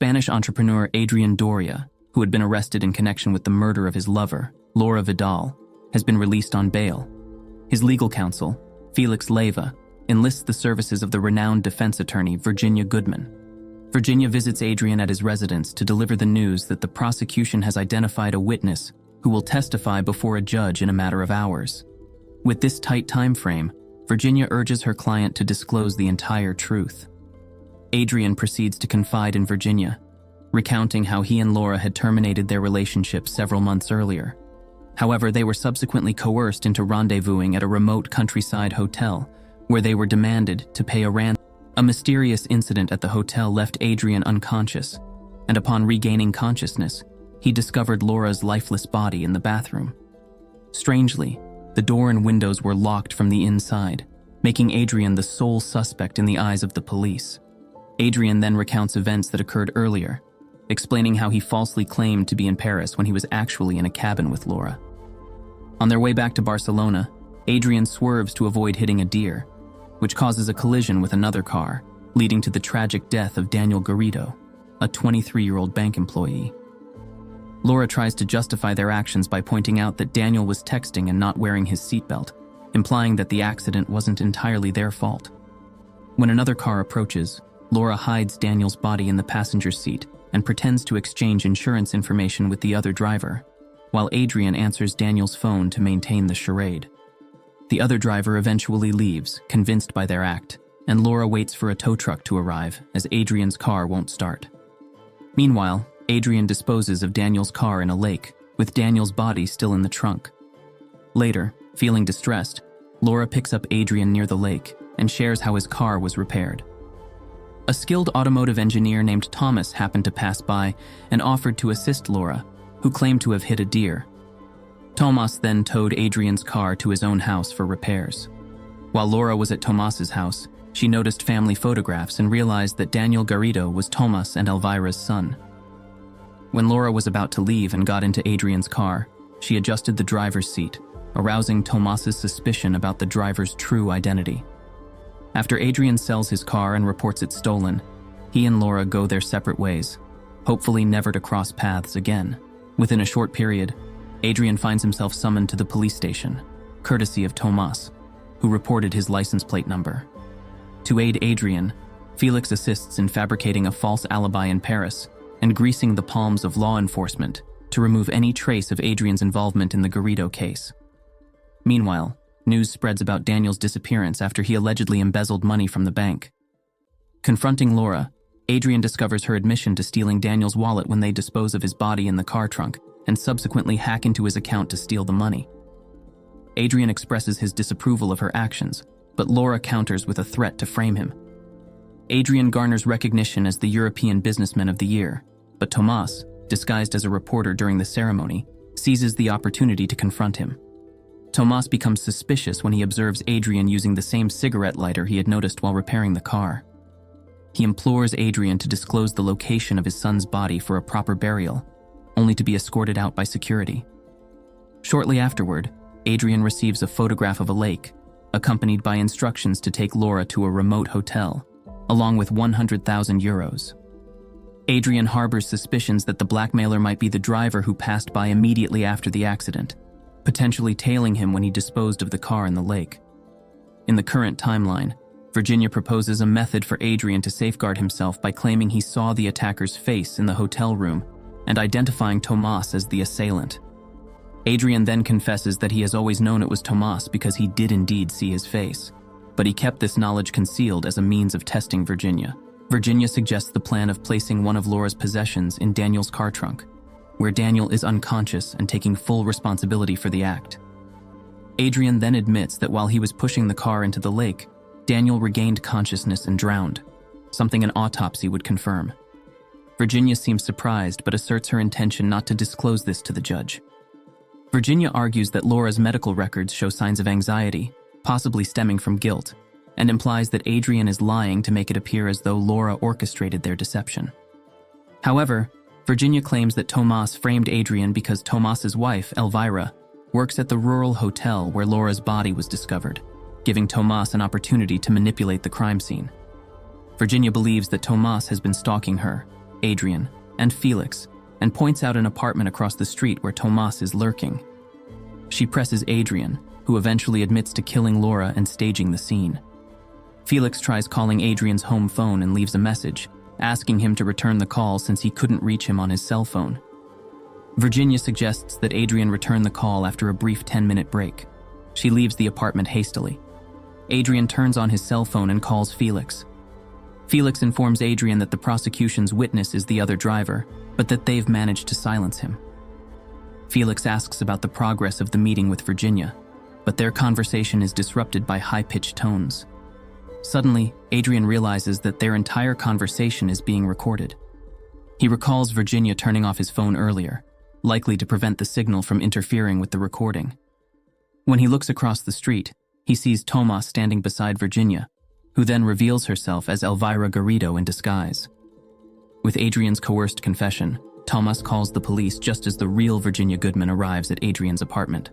Spanish entrepreneur Adrian Doria, who had been arrested in connection with the murder of his lover, Laura Vidal, has been released on bail. His legal counsel, Felix Leiva, enlists the services of the renowned defense attorney Virginia Goodman. Virginia visits Adrian at his residence to deliver the news that the prosecution has identified a witness who will testify before a judge in a matter of hours. With this tight time frame, Virginia urges her client to disclose the entire truth. Adrian proceeds to confide in Virginia, recounting how he and Laura had terminated their relationship several months earlier. However, they were subsequently coerced into rendezvousing at a remote countryside hotel, where they were demanded to pay a ransom. A mysterious incident at the hotel left Adrian unconscious, and upon regaining consciousness, he discovered Laura's lifeless body in the bathroom. Strangely, the door and windows were locked from the inside, making Adrian the sole suspect in the eyes of the police. Adrian then recounts events that occurred earlier, explaining how he falsely claimed to be in Paris when he was actually in a cabin with Laura. On their way back to Barcelona, Adrian swerves to avoid hitting a deer, which causes a collision with another car, leading to the tragic death of Daniel Garrido, a 23-year-old bank employee. Laura tries to justify their actions by pointing out that Daniel was texting and not wearing his seatbelt, implying that the accident wasn't entirely their fault. When another car approaches, Laura hides Daniel's body in the passenger seat and pretends to exchange insurance information with the other driver, while Adrian answers Daniel's phone to maintain the charade. The other driver eventually leaves, convinced by their act, and Laura waits for a tow truck to arrive as Adrian's car won't start. Meanwhile, Adrian disposes of Daniel's car in a lake, with Daniel's body still in the trunk. Later, feeling distressed, Laura picks up Adrian near the lake and shares how his car was repaired. A skilled automotive engineer named Thomas happened to pass by and offered to assist Laura, who claimed to have hit a deer. Thomas then towed Adrian's car to his own house for repairs. While Laura was at Tomas's house, she noticed family photographs and realized that Daniel Garrido was Tomas and Elvira's son. When Laura was about to leave and got into Adrian's car, she adjusted the driver's seat, arousing Tomas's suspicion about the driver's true identity. After Adrian sells his car and reports it stolen, he and Laura go their separate ways, hopefully never to cross paths again. Within a short period, Adrian finds himself summoned to the police station, courtesy of Tomas, who reported his license plate number. To aid Adrian, Felix assists in fabricating a false alibi in Paris and greasing the palms of law enforcement to remove any trace of Adrian's involvement in the Garrido case. Meanwhile, news spreads about Daniel's disappearance after he allegedly embezzled money from the bank. Confronting Laura, Adrian discovers her admission to stealing Daniel's wallet when they dispose of his body in the car trunk and subsequently hack into his account to steal the money. Adrian expresses his disapproval of her actions, but Laura counters with a threat to frame him. Adrian garners recognition as the European Businessman of the Year, but Tomas, disguised as a reporter during the ceremony, seizes the opportunity to confront him. Tomas becomes suspicious when he observes Adrian using the same cigarette lighter he had noticed while repairing the car. He implores Adrian to disclose the location of his son's body for a proper burial, only to be escorted out by security. Shortly afterward, Adrian receives a photograph of a lake, accompanied by instructions to take Laura to a remote hotel, along with 100,000 euros. Adrian harbors suspicions that the blackmailer might be the driver who passed by immediately after the accident, potentially tailing him when he disposed of the car in the lake. In the current timeline, Virginia proposes a method for Adrian to safeguard himself by claiming he saw the attacker's face in the hotel room and identifying Tomas as the assailant. Adrian then confesses that he has always known it was Tomas because he did indeed see his face, but he kept this knowledge concealed as a means of testing Virginia. Virginia suggests the plan of placing one of Laura's possessions in Daniel's car trunk, where Daniel is unconscious and taking full responsibility for the act. Adrian then admits that while he was pushing the car into the lake, Daniel regained consciousness and drowned, something an autopsy would confirm. Virginia seems surprised but asserts her intention not to disclose this to the judge. Virginia argues that Laura's medical records show signs of anxiety, possibly stemming from guilt, and implies that Adrian is lying to make it appear as though Laura orchestrated their deception. However, Virginia claims that Tomas framed Adrian because Tomas's wife, Elvira, works at the rural hotel where Laura's body was discovered, giving Tomas an opportunity to manipulate the crime scene. Virginia believes that Tomas has been stalking her, Adrian, and Felix, and points out an apartment across the street where Tomas is lurking. She presses Adrian, who eventually admits to killing Laura and staging the scene. Felix tries calling Adrian's home phone and leaves a message, asking him to return the call since he couldn't reach him on his cell phone. Virginia suggests that Adrian return the call after a brief 10-minute break. She leaves the apartment hastily. Adrian turns on his cell phone and calls Felix. Felix informs Adrian that the prosecution's witness is the other driver, but that they've managed to silence him. Felix asks about the progress of the meeting with Virginia, but their conversation is disrupted by high-pitched tones. Suddenly, Adrian realizes that their entire conversation is being recorded. He recalls Virginia turning off his phone earlier, likely to prevent the signal from interfering with the recording. When he looks across the street, he sees Tomas standing beside Virginia, who then reveals herself as Elvira Garrido in disguise. With Adrian's coerced confession, Tomas calls the police just as the real Virginia Goodman arrives at Adrian's apartment.